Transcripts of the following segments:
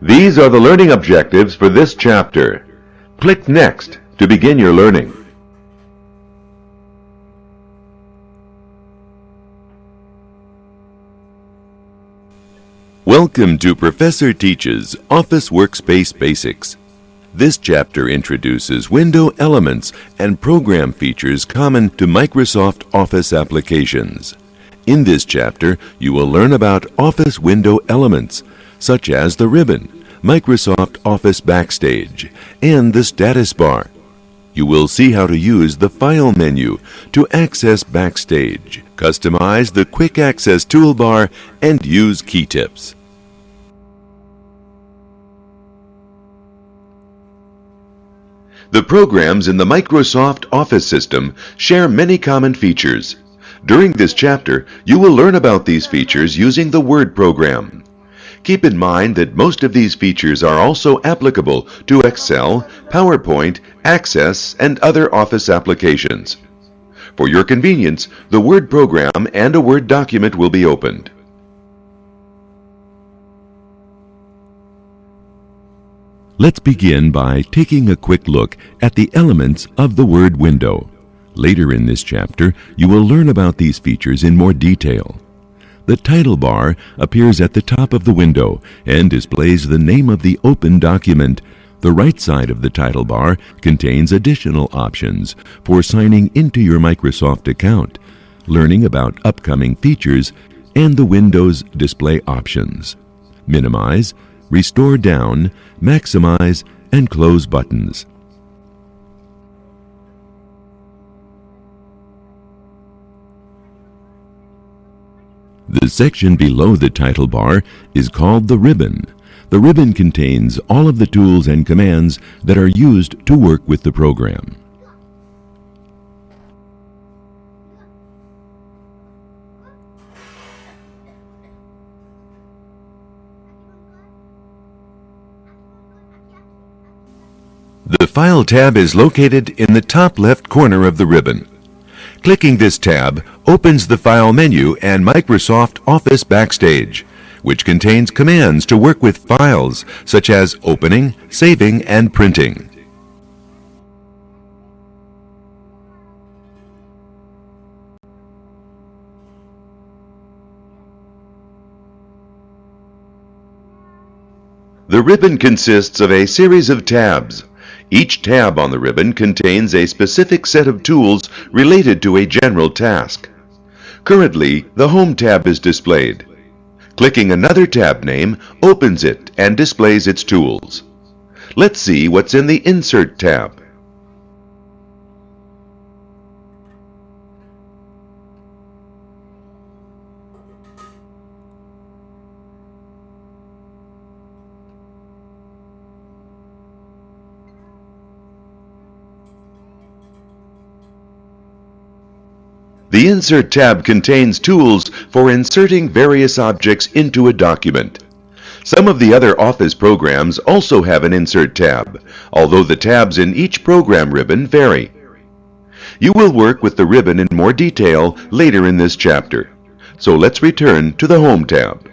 These are the learning objectives for this chapter. Click Next to begin your learning. Welcome to Professor Teaches Office Workspace Basics. This chapter introduces window elements and program features common to Microsoft Office applications. In this chapter, you will learn about Office window elements, such as the ribbon, Microsoft Office Backstage, and the status bar. You will see how to use the File menu to access Backstage, customize the Quick Access toolbar, and use key tips. The programs in the Microsoft Office system share many common features. During this chapter, you will learn about these features using the Word program. Keep in mind that most of these features are also applicable to Excel, PowerPoint, Access, and other Office applications. For your convenience, the Word program and a Word document will be opened. Let's begin by taking a quick look at the elements of the Word window. Later in this chapter, you will learn about these features in more detail. The title bar appears at the top of the window and displays the name of the open document. The right side of the title bar contains additional options for signing into your Microsoft account, learning about upcoming features, and the Window's display options. Minimize, restore down, maximize, and close buttons. The section below the title bar is called the ribbon. The ribbon contains all of the tools and commands that are used to work with the program. The File tab is located in the top left corner of the ribbon. Clicking this tab opens the File menu and Microsoft Office Backstage, which contains commands to work with files such as opening, saving, and printing. The ribbon consists of a series of tabs. Each tab on the ribbon contains a specific set of tools related to a general task. Currently, the Home tab is displayed. Clicking another tab name opens it and displays its tools. Let's see what's in the Insert tab. The Insert tab contains tools for inserting various objects into a document. Some of the other Office programs also have an Insert tab, although the tabs in each program ribbon vary. You will work with the ribbon in more detail later in this chapter. So let's return to the Home tab.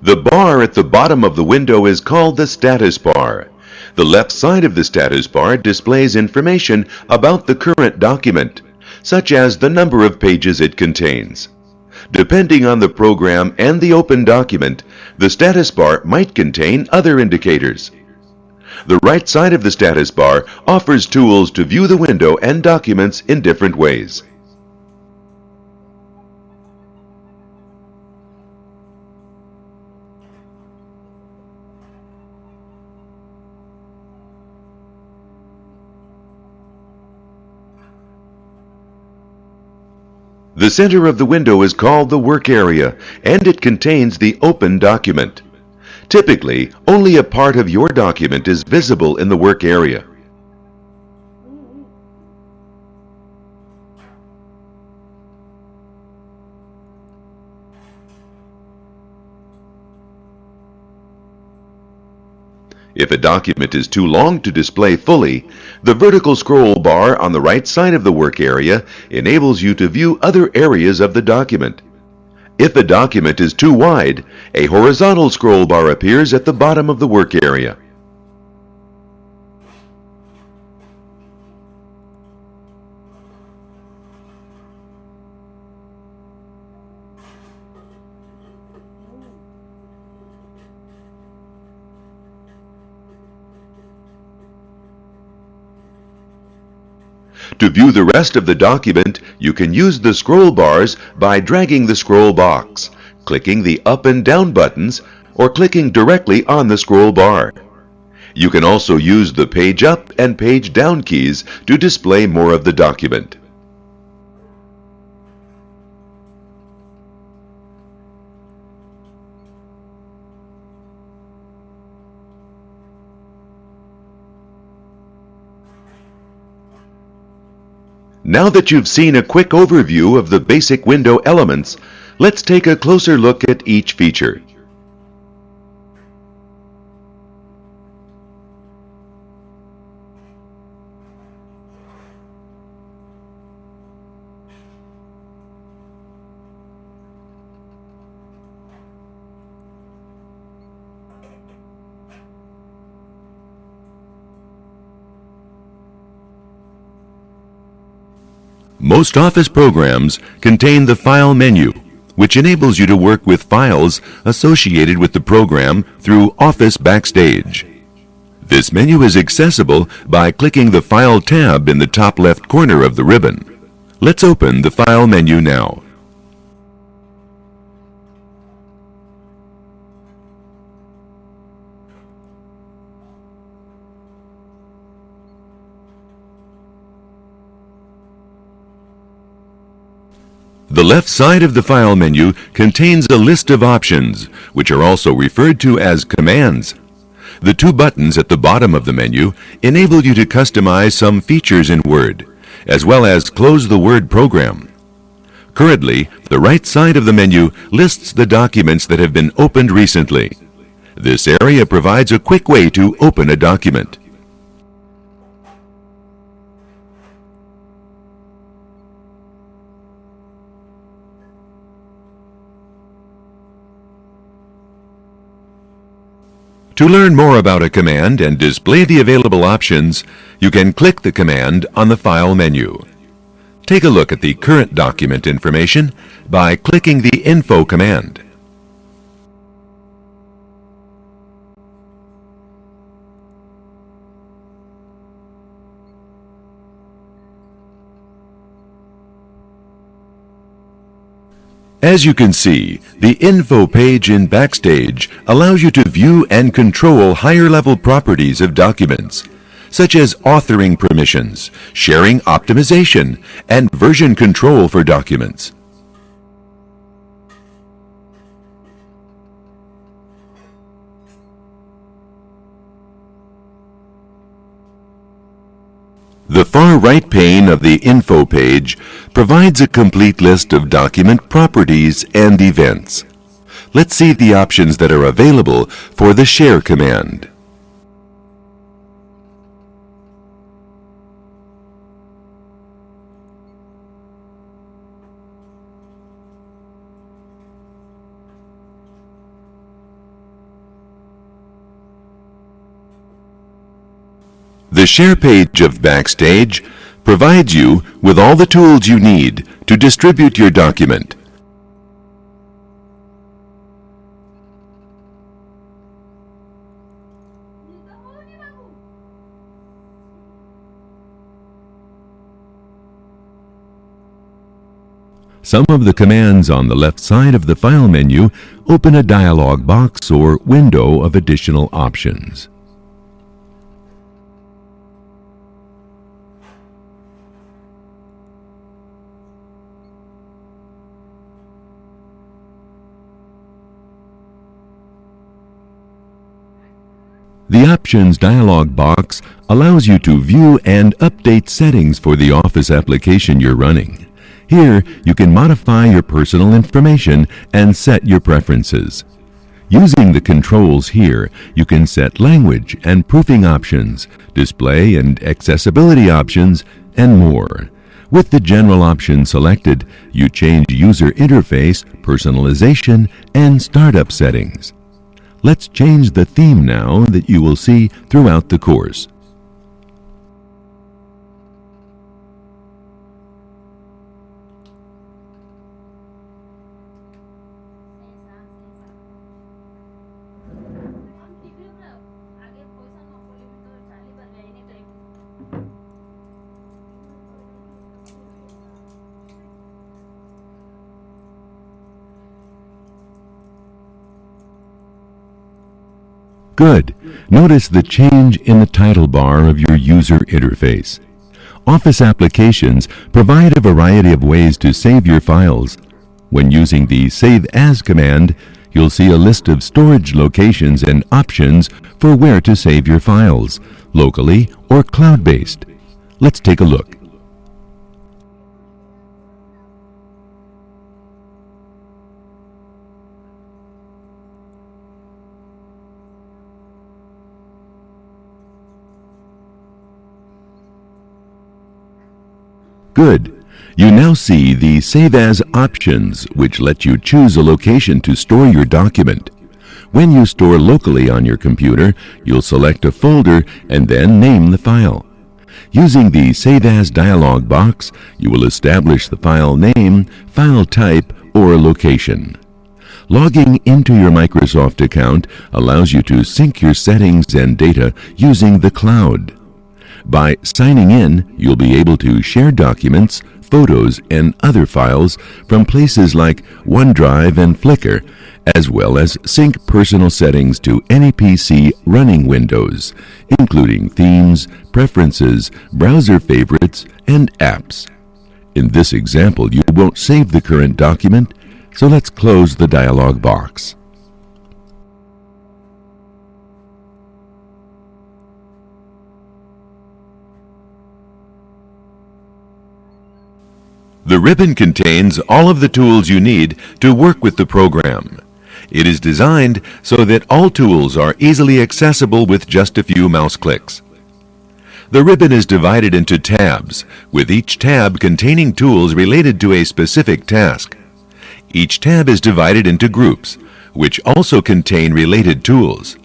The bar at the bottom of the window is called the status bar. The left side of the status bar displays information about the current document, such as the number of pages it contains. Depending on the program and the open document, the status bar might contain other indicators. The right side of the status bar offers tools to view the window and documents in different ways. The center of the window is called the work area, and it contains the open document. Typically, only a part of your document is visible in the work area. If a document is too long to display fully, the vertical scroll bar on the right side of the work area enables you to view other areas of the document. If a document is too wide, a horizontal scroll bar appears at the bottom of the work area. To view the rest of the document, you can use the scroll bars by dragging the scroll box, clicking the up and down buttons, or clicking directly on the scroll bar. You can also use the page up and page down keys to display more of the document. Now that you've seen a quick overview of the basic window elements, let's take a closer look at each feature. Most Office programs contain the File menu, which enables you to work with files associated with the program through Office Backstage. This menu is accessible by clicking the File tab in the top left corner of the ribbon. Let's open the File menu now. The left side of the File menu contains a list of options, which are also referred to as commands. The two buttons at the bottom of the menu enable you to customize some features in Word, as well as close the Word program. Currently, the right side of the menu lists the documents that have been opened recently. This area provides a quick way to open a document. To learn more about a command and display the available options, you can click the command on the File menu. Take a look at the current document information by clicking the Info command. As you can see, the Info page in Backstage allows you to view and control higher-level properties of documents, such as authoring permissions, sharing optimization, and version control for documents. The far right pane of the Info page provides a complete list of document properties and events. Let's see the options that are available for the Share command. The Share page of Backstage provides you with all the tools you need to distribute your document. Some of the commands on the left side of the File menu open a dialog box or window of additional options. The Options dialog box allows you to view and update settings for the Office application you're running. Here, you can modify your personal information and set your preferences. Using the controls here, you can set language and proofing options, display and accessibility options, and more. With the general option selected, you change user interface, personalization, and startup settings. Let's change the theme now that you will see throughout the course. Good. Notice the change in the title bar of your user interface. Office applications provide a variety of ways to save your files. When using the Save As command, you'll see a list of storage locations and options for where to save your files, locally or cloud-based. Let's take a look. Good. You now see the Save As options, which let you choose a location to store your document. When you store locally on your computer, you'll select a folder and then name the file. Using the Save As dialog box, you will establish the file name, file type, or location. Logging into your Microsoft account allows you to sync your settings and data using the cloud. By signing in, you'll be able to share documents, photos, and other files from places like OneDrive and Flickr, as well as sync personal settings to any PC running Windows, including themes, preferences, browser favorites, and apps. In this example, you won't save the current document, so let's close the dialog box. The ribbon contains all of the tools you need to work with the program. It is designed so that all tools are easily accessible with just a few mouse clicks. The ribbon is divided into tabs, with each tab containing tools related to a specific task. Each tab is divided into groups, which also contain related tools.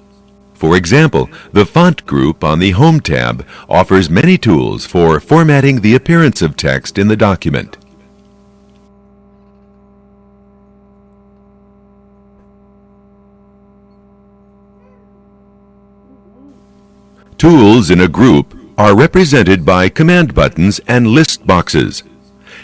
For example, the Font group on the Home tab offers many tools for formatting the appearance of text in the document. Tools in a group are represented by command buttons and list boxes.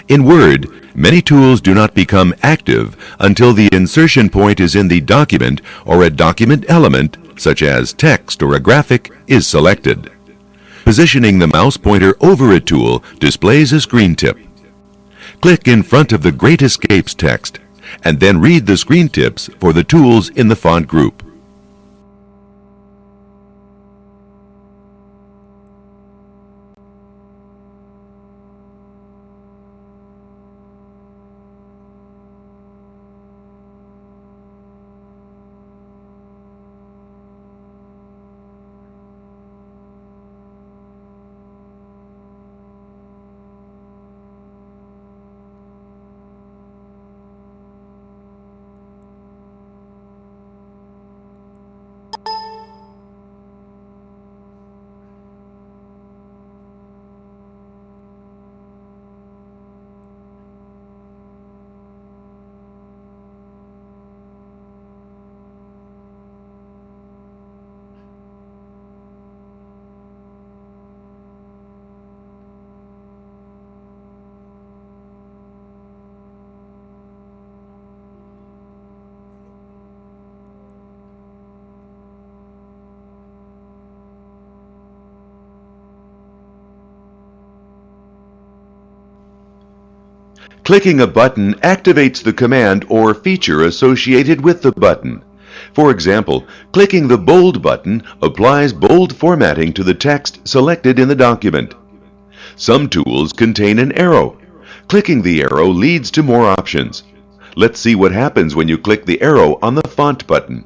In Word, many tools do not become active until the insertion point is in the document or a document element, such as text or a graphic, is selected. Positioning the mouse pointer over a tool displays a screen tip. Click in front of the Great Escapes text, and then read the screen tips for the tools in the Font group. Clicking a button activates the command or feature associated with the button. For example, clicking the bold button applies bold formatting to the text selected in the document. Some tools contain an arrow. Clicking the arrow leads to more options. Let's see what happens when you click the arrow on the Font button.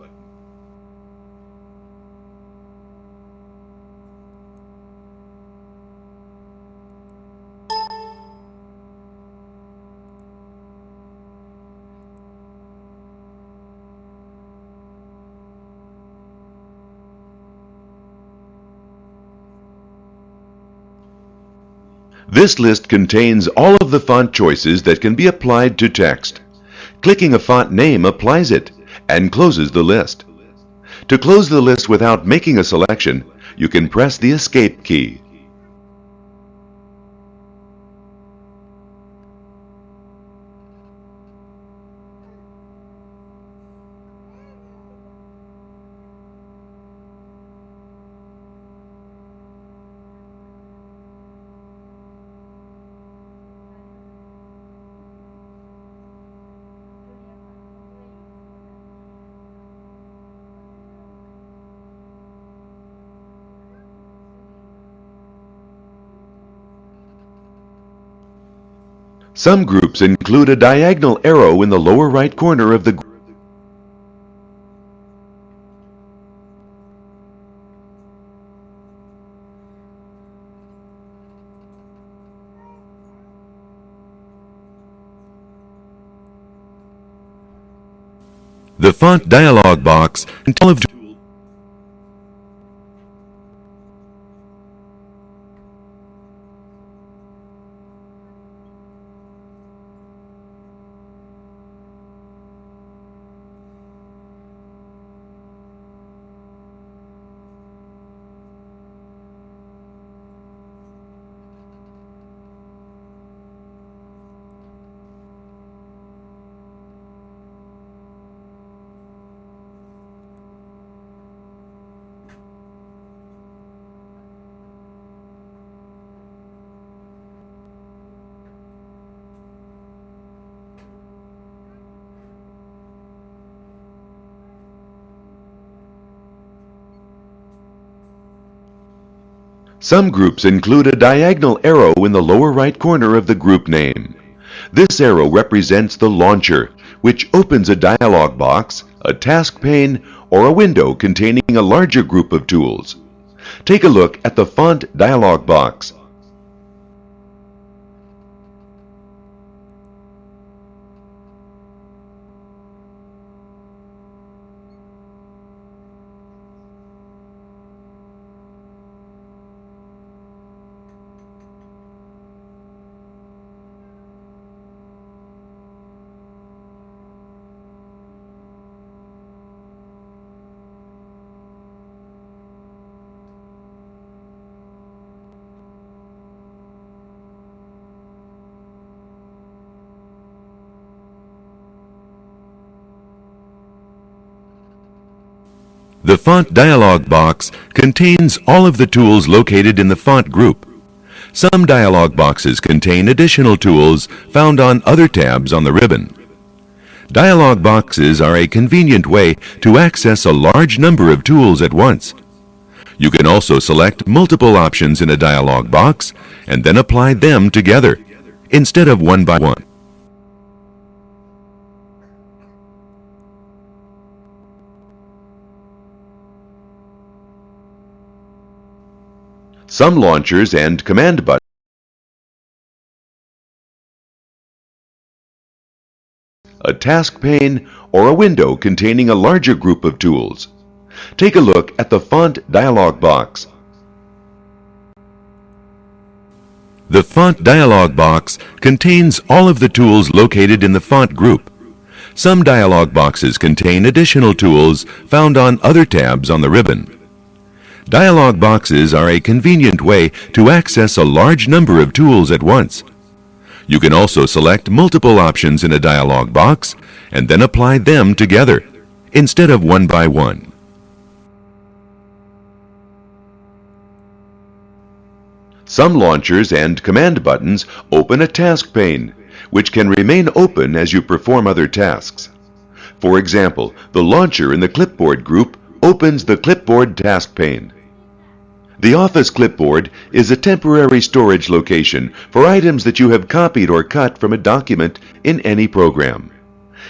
This list contains all of the font choices that can be applied to text. Clicking a font name applies it and closes the list. To close the list without making a selection, you can press the Escape key. Some groups include a diagonal arrow in the lower right corner of the group. The font dialog box contains Some groups include a diagonal arrow in the lower right corner of the group name. This arrow represents the launcher, which opens a dialog box, a task pane, or a window containing a larger group of tools. Take a look at the font dialog box. The font dialog box contains all of the tools located in the font group. Some dialog boxes contain additional tools found on other tabs on the ribbon. Dialog boxes are a convenient way to access a large number of tools at once. You can also select multiple options in a dialog box and then apply them together, instead of one by one. Some launchers and command buttons, a task pane, or a window containing a larger group of tools. Take a look at the font dialog box. The font dialog box contains all of the tools located in the font group. Some dialog boxes contain additional tools found on other tabs on the ribbon. Dialog boxes are a convenient way to access a large number of tools at once. You can also select multiple options in a dialog box and then apply them together, instead of one by one. Some launchers and command buttons open a task pane, which can remain open as you perform other tasks. For example, the launcher in the clipboard group opens the clipboard task pane. The Office clipboard is a temporary storage location for items that you have copied or cut from a document in any program.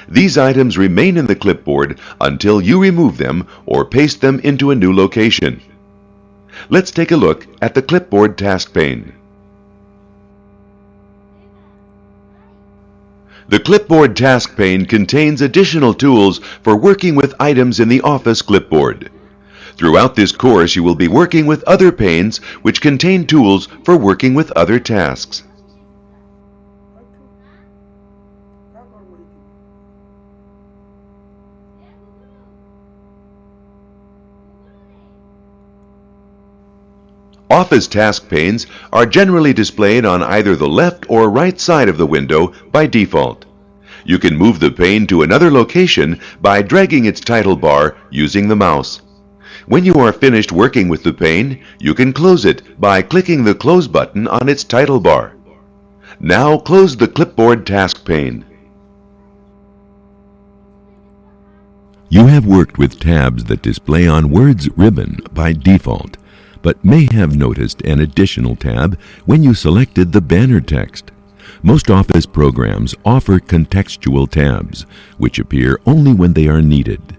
These items remain in the clipboard until you remove them or paste them into a new location. Let's take a look at the clipboard task pane. The clipboard task pane contains additional tools for working with items in the Office clipboard. Throughout this course, you will be working with other panes which contain tools for working with other tasks. Office task panes are generally displayed on either the left or right side of the window by default. You can move the pane to another location by dragging its title bar using the mouse. When you are finished working with the pane, you can close it by clicking the Close button on its title bar. Now close the clipboard task pane. You have worked with tabs that display on Word's ribbon by default, but may have noticed an additional tab when you selected the banner text. Most Office programs offer contextual tabs, which appear only when they are needed.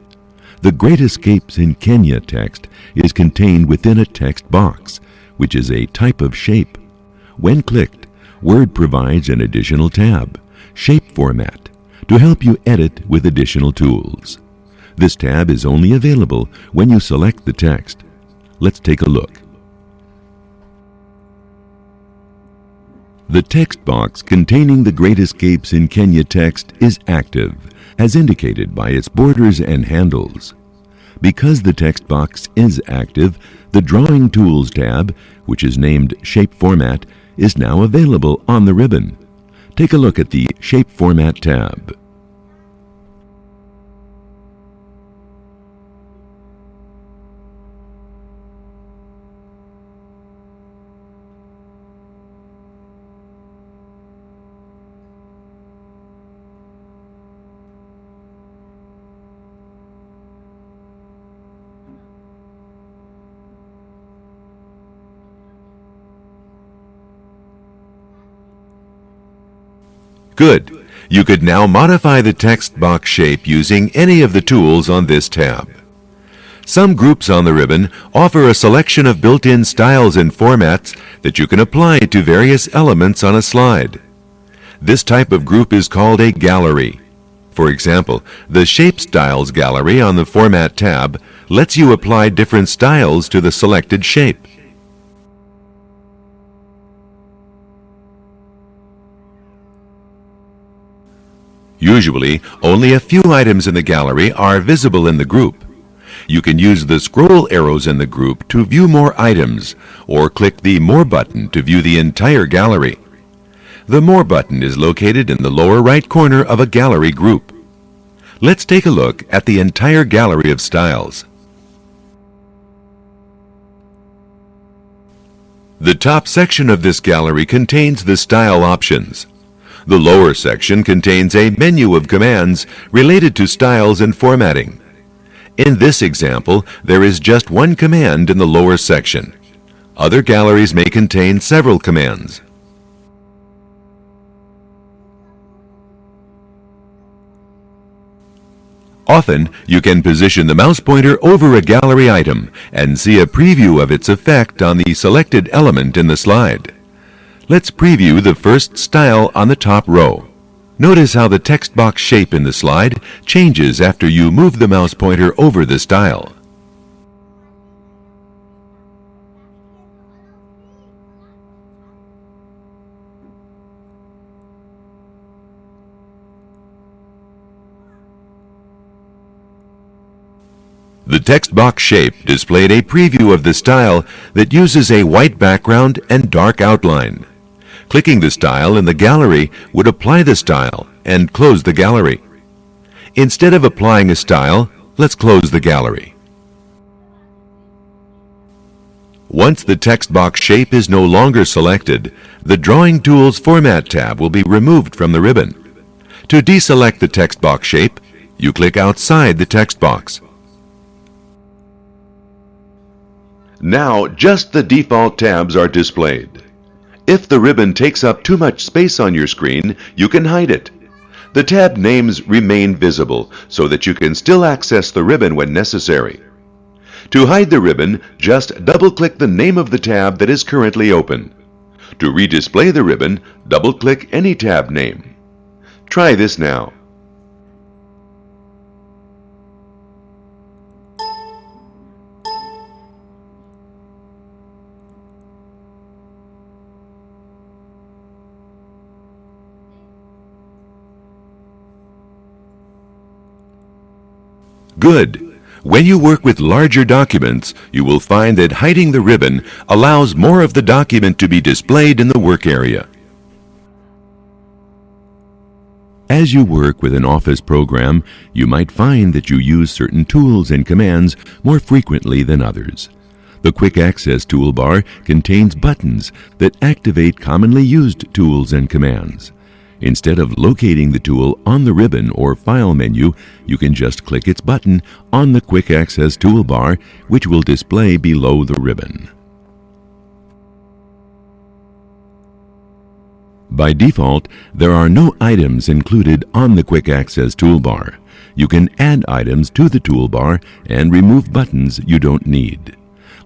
The Great Escapes in Kenya text is contained within a text box, which is a type of shape. When clicked, Word provides an additional tab, Shape Format, to help you edit with additional tools. This tab is only available when you select the text. Let's take a look. The text box containing the Great Escapes in Kenya text is active, as indicated by its borders and handles. Because the text box is active, the Drawing Tools tab, which is named Shape Format, is now available on the ribbon. Take a look at the Shape Format tab. Good. You could now modify the text box shape using any of the tools on this tab. Some groups on the ribbon offer a selection of built-in styles and formats that you can apply to various elements on a slide. This type of group is called a gallery. For example, the Shape Styles gallery on the Format tab lets you apply different styles to the selected shape. Usually, only a few items in the gallery are visible in the group. You can use the scroll arrows in the group to view more items, or click the More button to view the entire gallery. The More button is located in the lower right corner of a gallery group. Let's take a look at the entire gallery of styles. The top section of this gallery contains the style options. The lower section contains a menu of commands related to styles and formatting. In this example, there is just one command in the lower section. Other galleries may contain several commands. Often, you can position the mouse pointer over a gallery item and see a preview of its effect on the selected element in the slide. Let's preview the first style on the top row. Notice how the text box shape in the slide changes after you move the mouse pointer over the style. The text box shape displayed a preview of the style that uses a white background and dark outline. Clicking the style in the gallery would apply the style and close the gallery. Instead of applying a style, let's close the gallery. Once the text box shape is no longer selected, the Drawing Tools Format tab will be removed from the ribbon. To deselect the text box shape, you click outside the text box. Now, just the default tabs are displayed. If the ribbon takes up too much space on your screen, you can hide it. The tab names remain visible so that you can still access the ribbon when necessary. To hide the ribbon, just double-click the name of the tab that is currently open. To redisplay the ribbon, double-click any tab name. Try this now. Good. When you work with larger documents, you will find that hiding the ribbon allows more of the document to be displayed in the work area. As you work with an Office program, you might find that you use certain tools and commands more frequently than others. The Quick Access toolbar contains buttons that activate commonly used tools and commands. Instead of locating the tool on the ribbon or File menu, you can just click its button on the Quick Access toolbar, which will display below the ribbon. By default, there are no items included on the Quick Access toolbar. You can add items to the toolbar and remove buttons you don't need.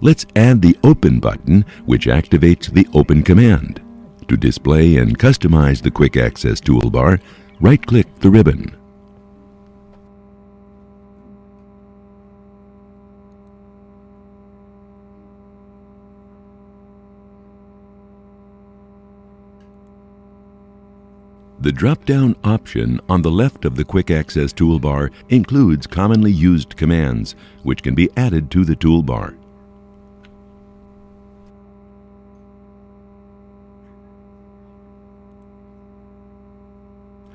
Let's add the Open button, which activates the Open command. To display and customize the Quick Access toolbar, right-click the ribbon. The drop-down option on the left of the Quick Access toolbar includes commonly used commands, which can be added to the toolbar.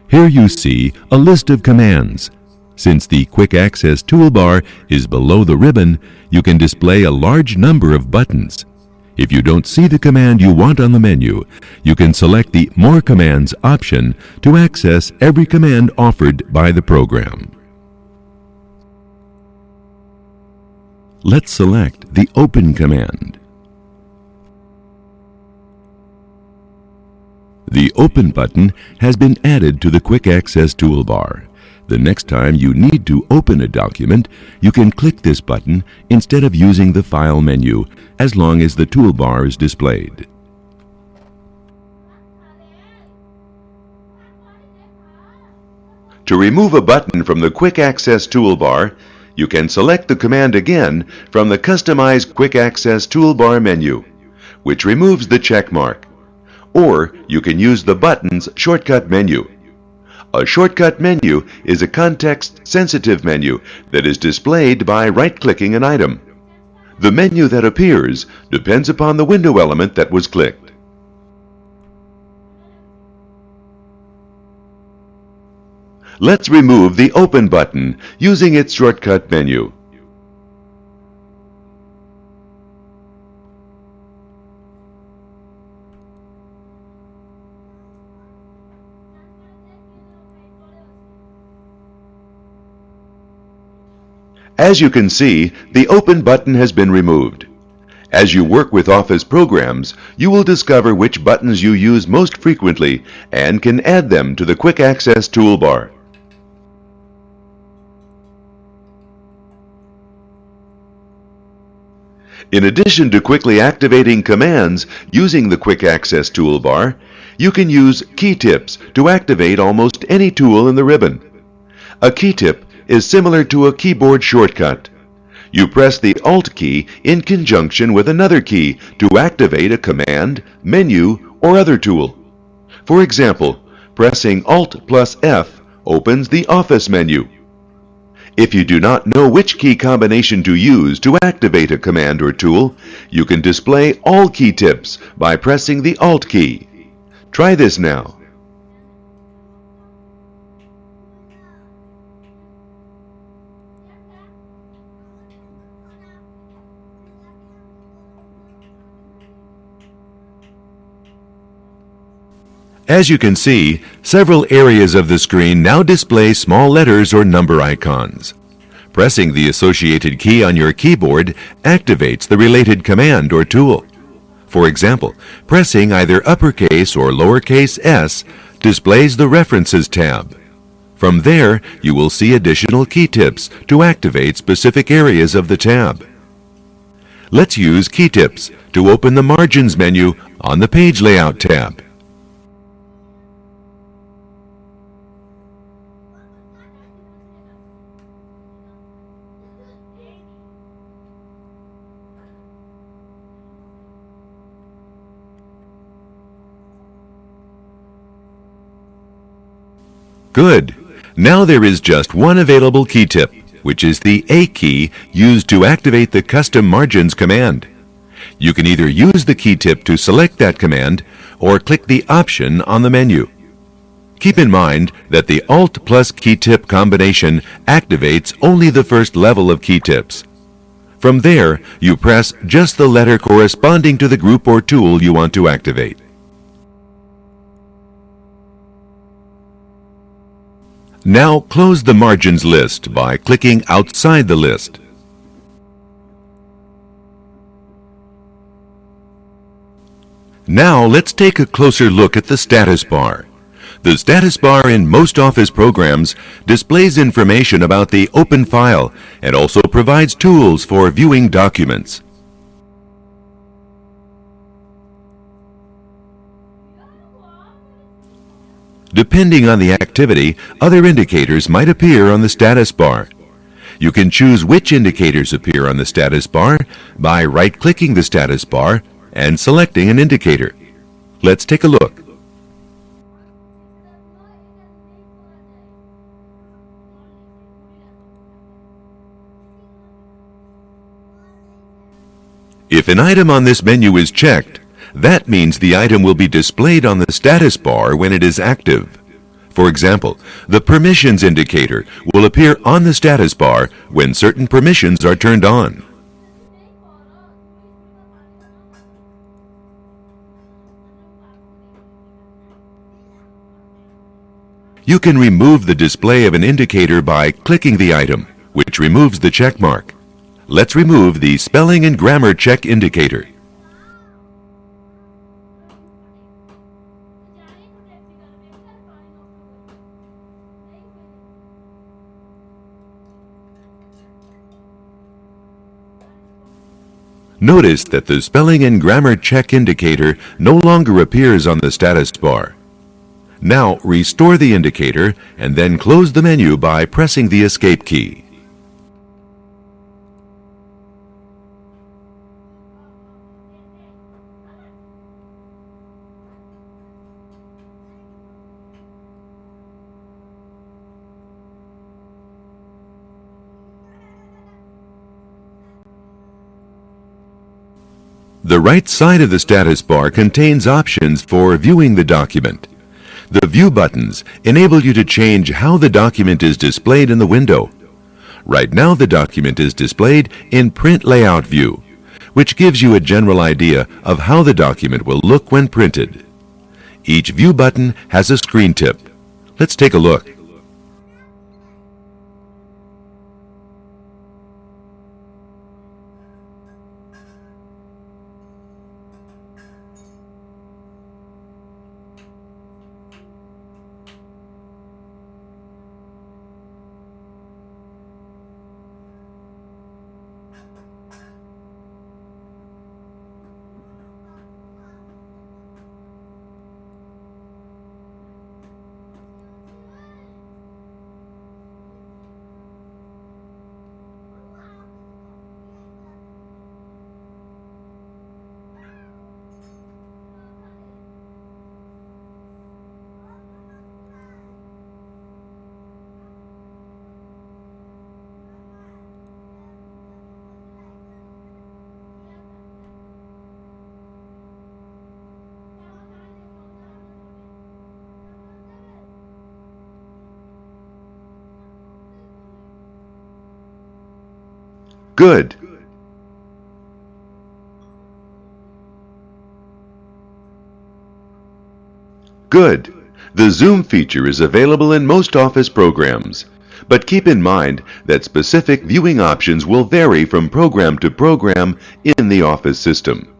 Here you see a list of commands. Since the Quick Access toolbar is below the ribbon, you can display a large number of buttons. If you don't see the command you want on the menu, you can select the More Commands option to access every command offered by the program. Let's select the Open command. The Open button has been added to the Quick Access toolbar. The next time you need to open a document, you can click this button instead of using the File menu, as long as the toolbar is displayed. To remove a button from the Quick Access toolbar, you can select the command again from the Customize Quick Access toolbar menu, which removes the check mark. Or you can use the button's shortcut menu. A shortcut menu is a context-sensitive menu that is displayed by right-clicking an item. The menu that appears depends upon the window element that was clicked. Let's remove the Open button using its shortcut menu. As you can see, the Open button has been removed. As you work with Office programs, you will discover which buttons you use most frequently and can add them to the Quick Access toolbar. In addition to quickly activating commands using the Quick Access toolbar, you can use key tips to activate almost any tool in the ribbon. A key tip is similar to a keyboard shortcut. You press the Alt key in conjunction with another key to activate a command, menu, or other tool. For example, pressing Alt plus F opens the Office menu. If you do not know which key combination to use to activate a command or tool, you can display all key tips by pressing the Alt key. Try this now. As you can see, several areas of the screen now display small letters or number icons. Pressing the associated key on your keyboard activates the related command or tool. For example, pressing either uppercase or lowercase s displays the References tab. From there, you will see additional key tips to activate specific areas of the tab. Let's use key tips to open the Margins menu on the Page Layout tab. Good. Now there is just one available key tip. which is the A key used to activate the Custom Margins command. You can either use the key tip to select that command or click the option on the menu. Keep in mind that the Alt plus key tip combination activates only the first level of key tips. From there, you press just the letter corresponding to the group or tool you want to activate. Now close the Margins list by clicking outside the list. Now let's take a closer look at the status bar. The status bar in most Office programs displays information about the open file and also provides tools for viewing documents. Depending on the activity, other indicators might appear on the status bar. You can choose which indicators appear on the status bar by right-clicking the status bar and selecting an indicator. Let's take a look. If an item on this menu is checked, that means the item will be displayed on the status bar when it is active. For example, the Permissions indicator will appear on the status bar when certain permissions are turned on. You can remove the display of an indicator by clicking the item, which removes the check mark. Let's remove the Spelling and Grammar Check indicator. Notice that the Spelling and Grammar Check indicator no longer appears on the status bar. Now restore the indicator and then close the menu by pressing the Escape key. The right side of the status bar contains options for viewing the document. The View buttons enable you to change how the document is displayed in the window. Right now the document is displayed in Print Layout View, which gives you a general idea of how the document will look when printed. Each View button has a screen tip. Let's take a look. Good. Good. The Zoom feature is available in most Office programs, but keep in mind that specific viewing options will vary from program to program in the Office system.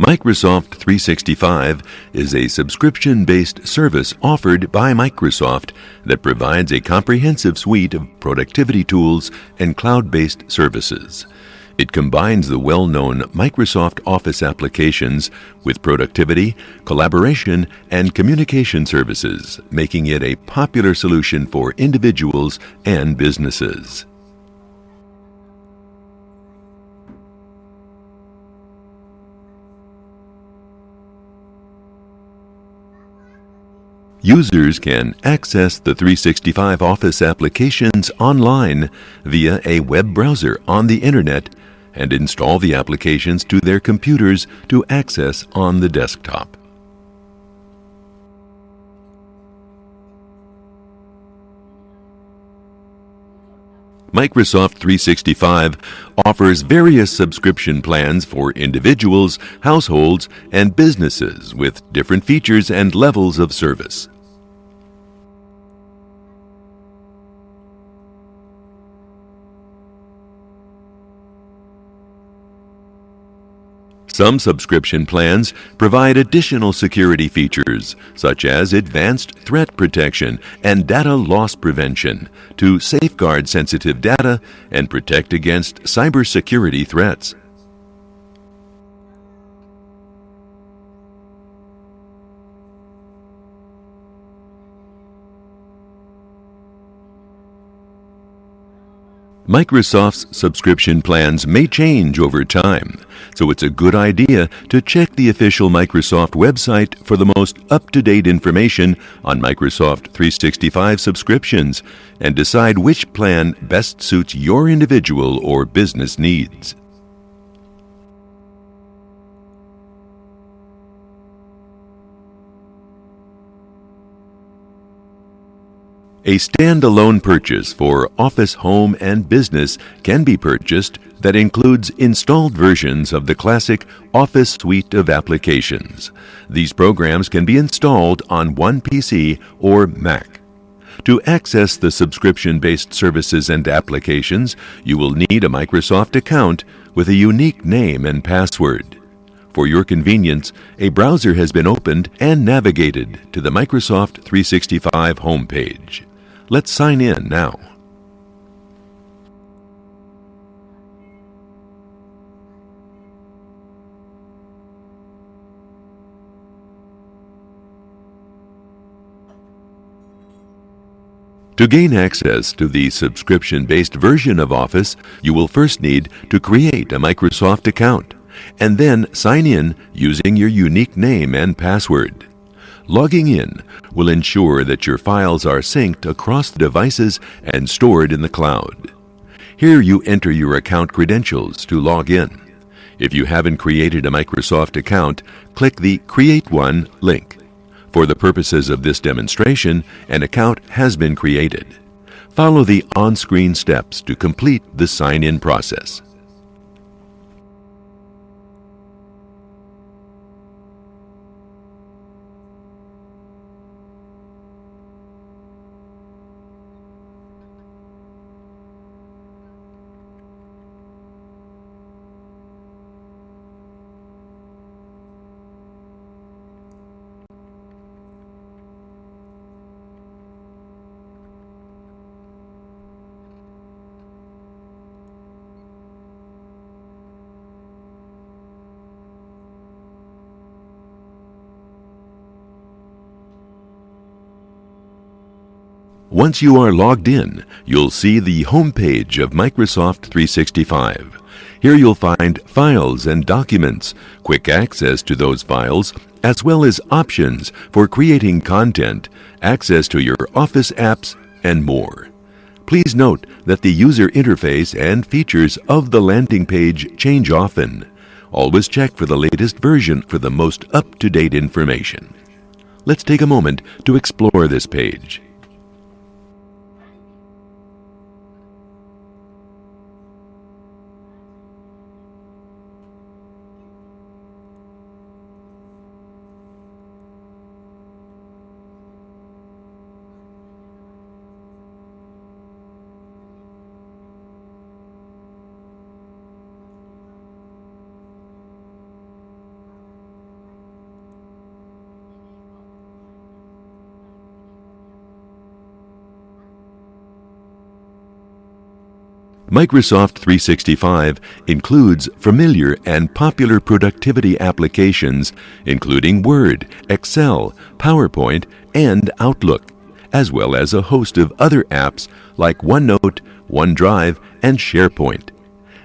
Microsoft 365 is a subscription-based service offered by Microsoft that provides a comprehensive suite of productivity tools and cloud-based services. It combines the well-known Microsoft Office applications with productivity, collaboration, and communication services, making it a popular solution for individuals and businesses. Users can access the 365 Office applications online via a web browser on the Internet and install the applications to their computers to access on the desktop. Microsoft 365 offers various subscription plans for individuals, households, and businesses with different features and levels of service. Some subscription plans provide additional security features, such as advanced threat protection and data loss prevention, to safeguard sensitive data and protect against cybersecurity threats. Microsoft's subscription plans may change over time, so it's a good idea to check the official Microsoft website for the most up-to-date information on Microsoft 365 subscriptions and decide which plan best suits your individual or business needs. A standalone purchase for Office Home and Business can be purchased that includes installed versions of the classic Office suite of applications. These programs can be installed on one PC or Mac. To access the subscription-based services and applications, you will need a Microsoft account with a unique name and password. For your convenience, a browser has been opened and navigated to the Microsoft 365 homepage. Let's sign in now. To gain access to the subscription-based version of Office, you will first need to create a Microsoft account and then sign in using your unique name and password. Logging in will ensure that your files are synced across the devices and stored in the cloud. Here you enter your account credentials to log in. If you haven't created a Microsoft account, click the Create One link. For the purposes of this demonstration, an account has been created. Follow the on-screen steps to complete the sign-in process. Once you are logged in, you'll see the home page of Microsoft 365. Here you'll find files and documents, quick access to those files, as well as options for creating content, access to your Office apps, and more. Please note that the user interface and features of the landing page change often. Always check for the latest version for the most up-to-date information. Let's take a moment to explore this page. Microsoft 365 includes familiar and popular productivity applications, including Word, Excel, PowerPoint, and Outlook, as well as a host of other apps like OneNote, OneDrive, and SharePoint.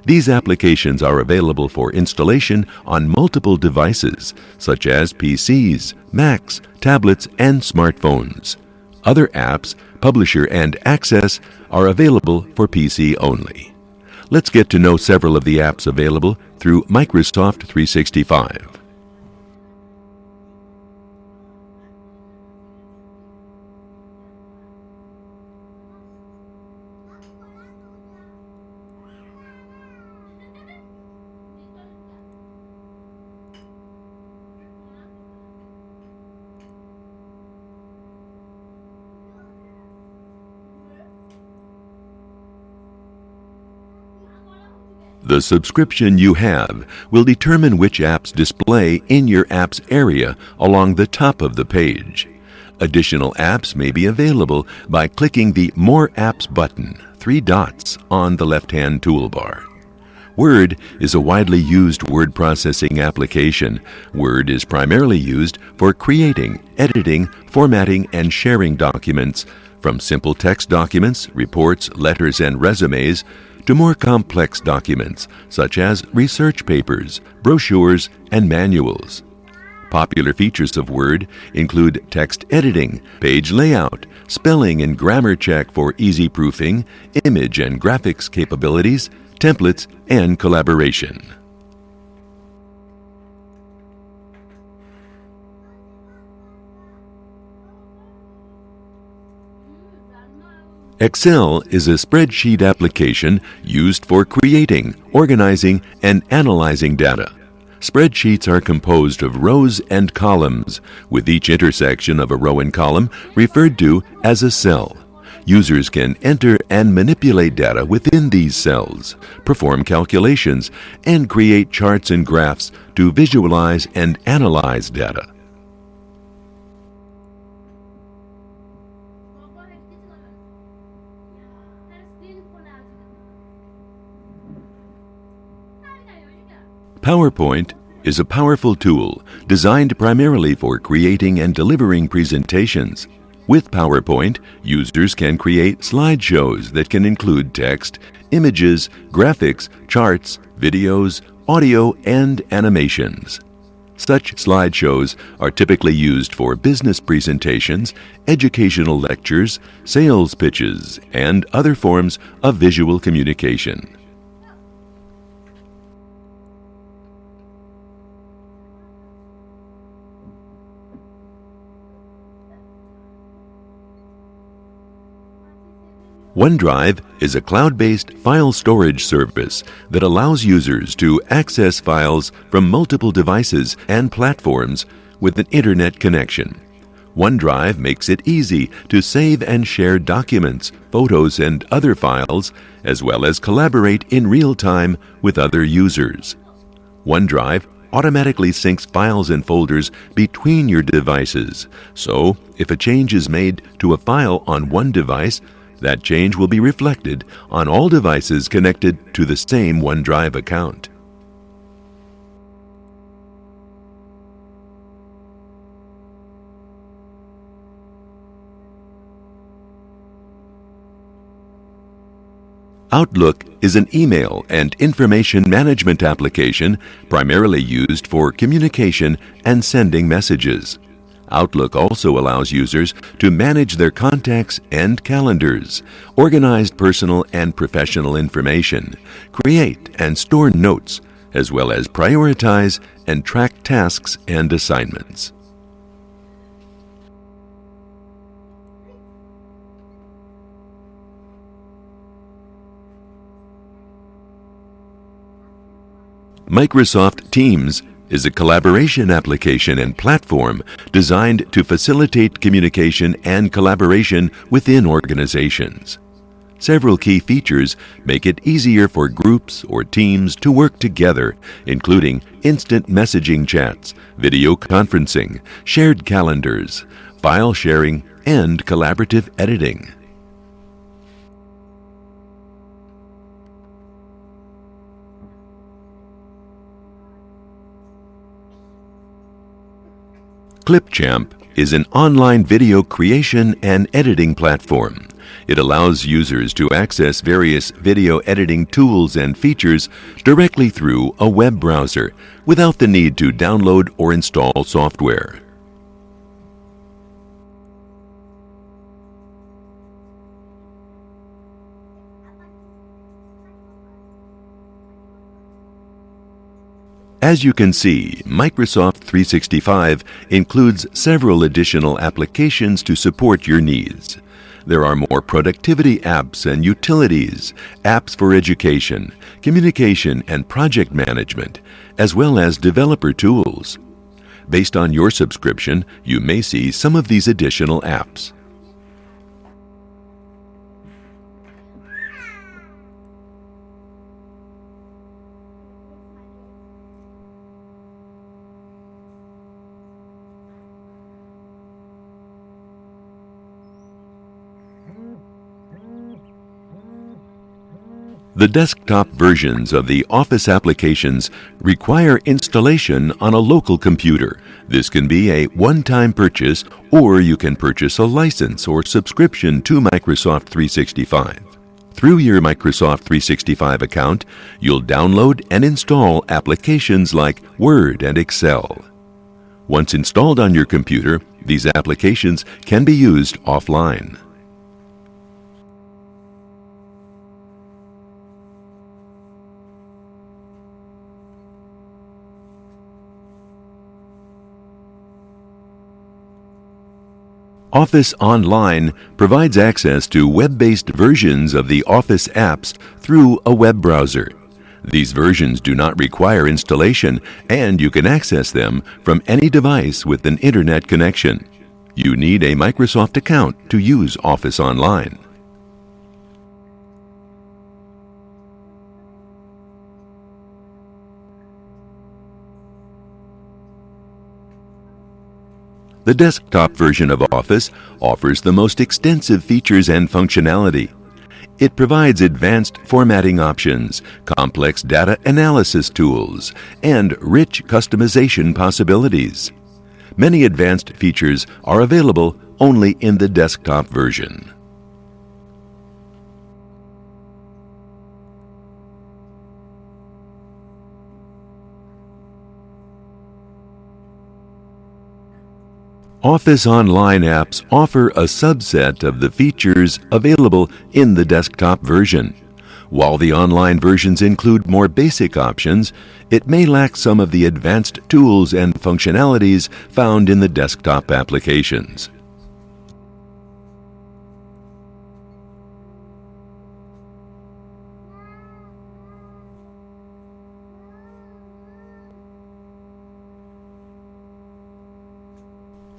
These applications are available for installation on multiple devices, such as PCs, Macs, tablets, and smartphones. Other apps, Publisher and Access, are available for PC only. Let's get to know several of the apps available through Microsoft 365. The subscription you have will determine which apps display in your app's area along the top of the page. Additional apps may be available by clicking the More Apps button, 3 dots on the left-hand toolbar. Word is a widely used word processing application. Word is primarily used for creating, editing, formatting, and sharing documents, from simple text documents, reports, letters, and resumes, to more complex documents such as research papers, brochures, and manuals. Popular features of Word include text editing, page layout, spelling and grammar check for easy proofing, image and graphics capabilities, templates, and collaboration. Excel is a spreadsheet application used for creating, organizing, and analyzing data. Spreadsheets are composed of rows and columns, with each intersection of a row and column referred to as a cell. Users can enter and manipulate data within these cells, perform calculations, and create charts and graphs to visualize and analyze data. PowerPoint is a powerful tool designed primarily for creating and delivering presentations. With PowerPoint, users can create slideshows that can include text, images, graphics, charts, videos, audio, and animations. Such slideshows are typically used for business presentations, educational lectures, sales pitches, and other forms of visual communication. OneDrive is a cloud-based file storage service that allows users to access files from multiple devices and platforms with an internet connection. OneDrive makes it easy to save and share documents, photos, and other files, as well as collaborate in real time with other users. OneDrive automatically syncs files and folders between your devices, so if a change is made to a file on one device, that change will be reflected on all devices connected to the same OneDrive account. Outlook is an email and information management application primarily used for communication and sending messages. Outlook also allows users to manage their contacts and calendars, organize personal and professional information, create and store notes, as well as prioritize and track tasks and assignments. Microsoft Teams is a collaboration application and platform designed to facilitate communication and collaboration within organizations. Several key features make it easier for groups or teams to work together, including instant messaging chats, video conferencing, shared calendars, file sharing, and collaborative editing. Clipchamp is an online video creation and editing platform It allows users to access various video editing tools and features directly through a web browser without the need to download or install software. As you can see, Microsoft 365 includes several additional applications to support your needs. There are more productivity apps and utilities, apps for education, communication, and project management, as well as developer tools. Based on your subscription, you may see some of these additional apps. The desktop versions of the Office applications require installation on a local computer. This can be a one-time purchase, or you can purchase a license or subscription to Microsoft 365. Through your Microsoft 365 account, you'll download and install applications like Word and Excel. Once installed on your computer, these applications can be used offline. Office Online provides access to web-based versions of the Office apps through a web browser. These versions do not require installation, and you can access them from any device with an internet connection. You need a Microsoft account to use Office Online. The desktop version of Office offers the most extensive features and functionality. It provides advanced formatting options, complex data analysis tools, and rich customization possibilities. Many advanced features are available only in the desktop version. Office Online apps offer a subset of the features available in the desktop version. While the online versions include more basic options, it may lack some of the advanced tools and functionalities found in the desktop applications.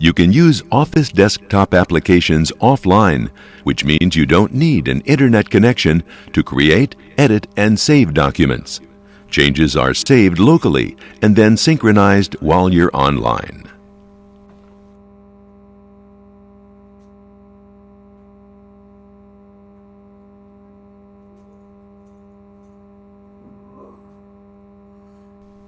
You can use Office desktop applications offline, which means you don't need an internet connection to create, edit, and save documents. Changes are saved locally and then synchronized while you're online.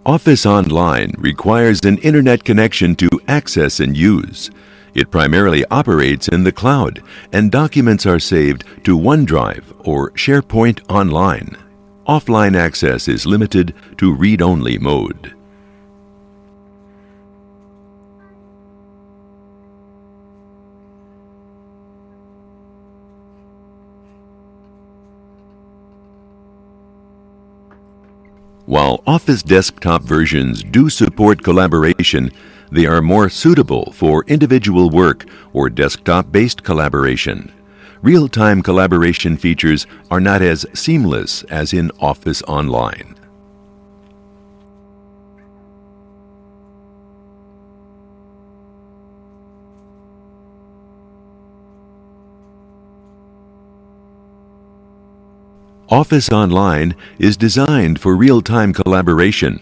Office Online requires an internet connection to access and use. It primarily operates in the cloud, and documents are saved to OneDrive or SharePoint Online. Offline access is limited to read-only mode. While Office desktop versions do support collaboration, they are more suitable for individual work or desktop-based collaboration. Real-time collaboration features are not as seamless as in Office Online. Office Online is designed for real-time collaboration.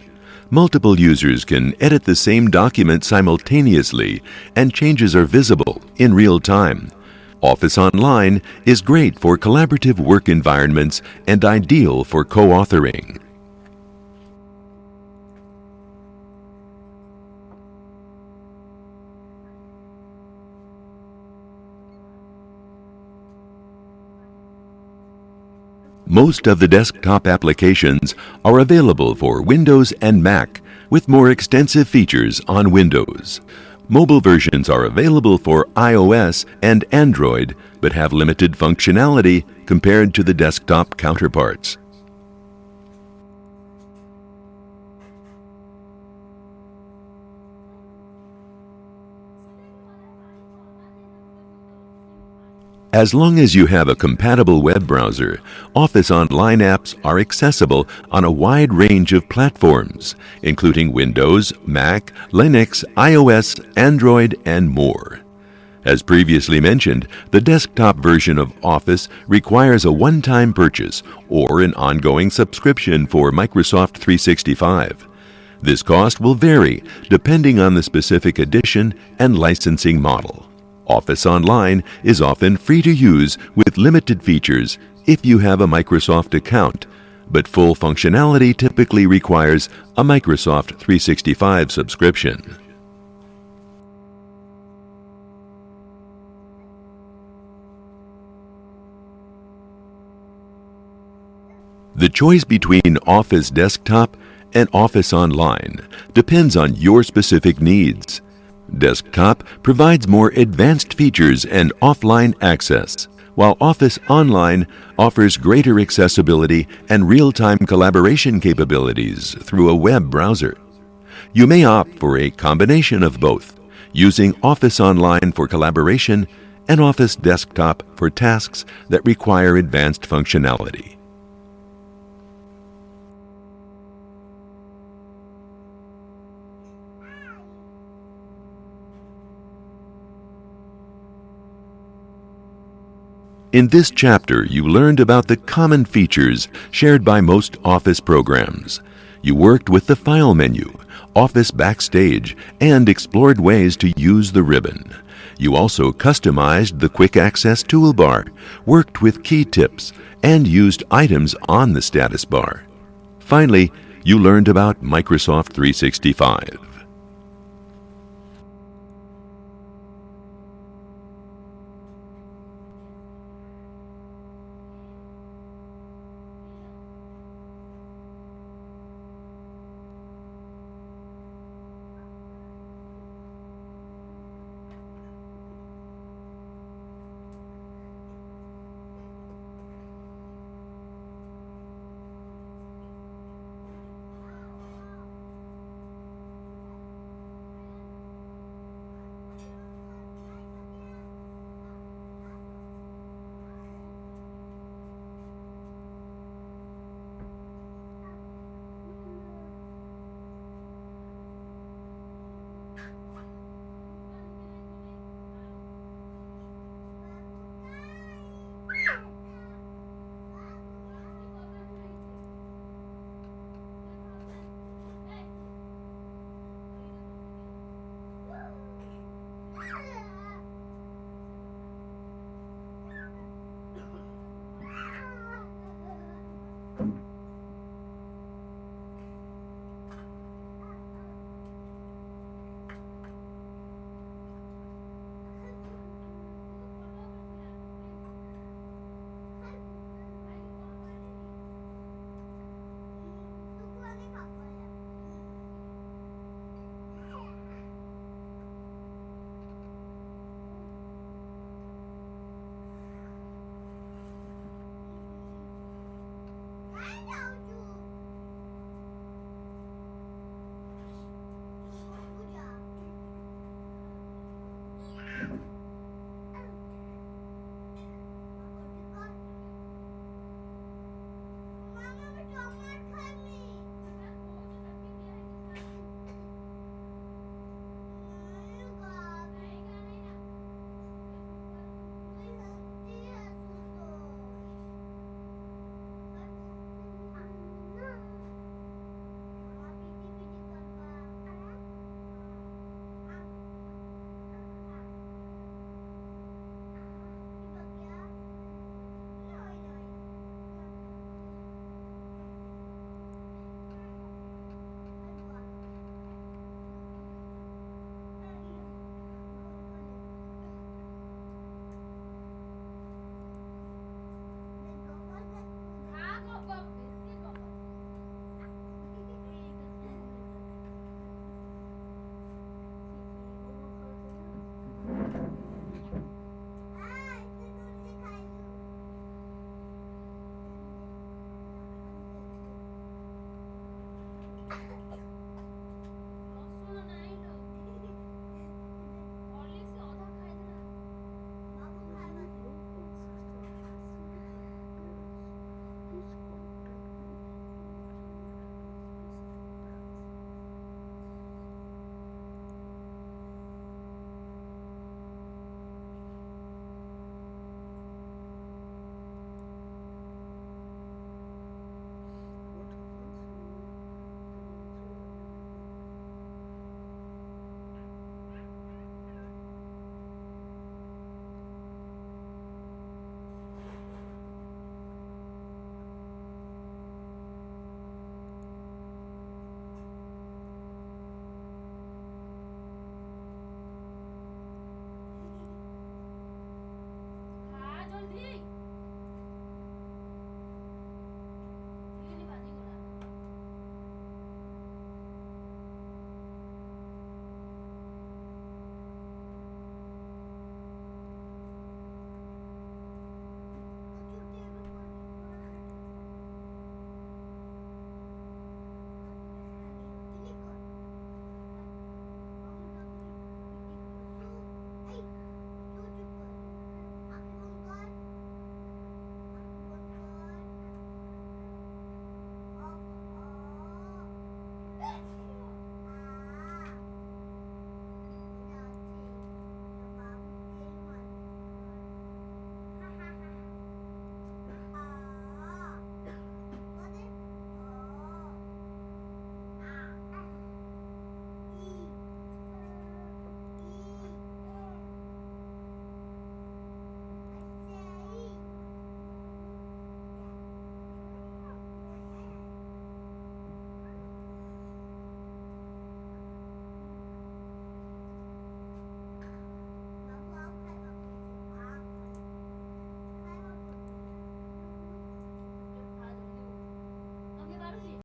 Multiple users can edit the same document simultaneously, and changes are visible in real time. Office Online is great for collaborative work environments and ideal for co-authoring. Most of the desktop applications are available for Windows and Mac, with more extensive features on Windows. Mobile versions are available for iOS and Android, but have limited functionality compared to the desktop counterparts. As long as you have a compatible web browser, Office Online apps are accessible on a wide range of platforms, including Windows, Mac, Linux, iOS, Android, and more. As previously mentioned, the desktop version of Office requires a one-time purchase or an ongoing subscription for Microsoft 365. This cost will vary depending on the specific edition and licensing model. Office Online is often free to use with limited features if you have a Microsoft account, but full functionality typically requires a Microsoft 365 subscription. The choice between Office Desktop and Office Online depends on your specific needs. Desktop provides more advanced features and offline access, while Office Online offers greater accessibility and real-time collaboration capabilities through a web browser. You may opt for a combination of both, using Office Online for collaboration and Office Desktop for tasks that require advanced functionality. In this chapter, you learned about the common features shared by most Office programs. You worked with the File menu, Office Backstage, and explored ways to use the ribbon. You also customized the Quick Access toolbar, worked with key tips, and used items on the status bar. Finally, you learned about Microsoft 365.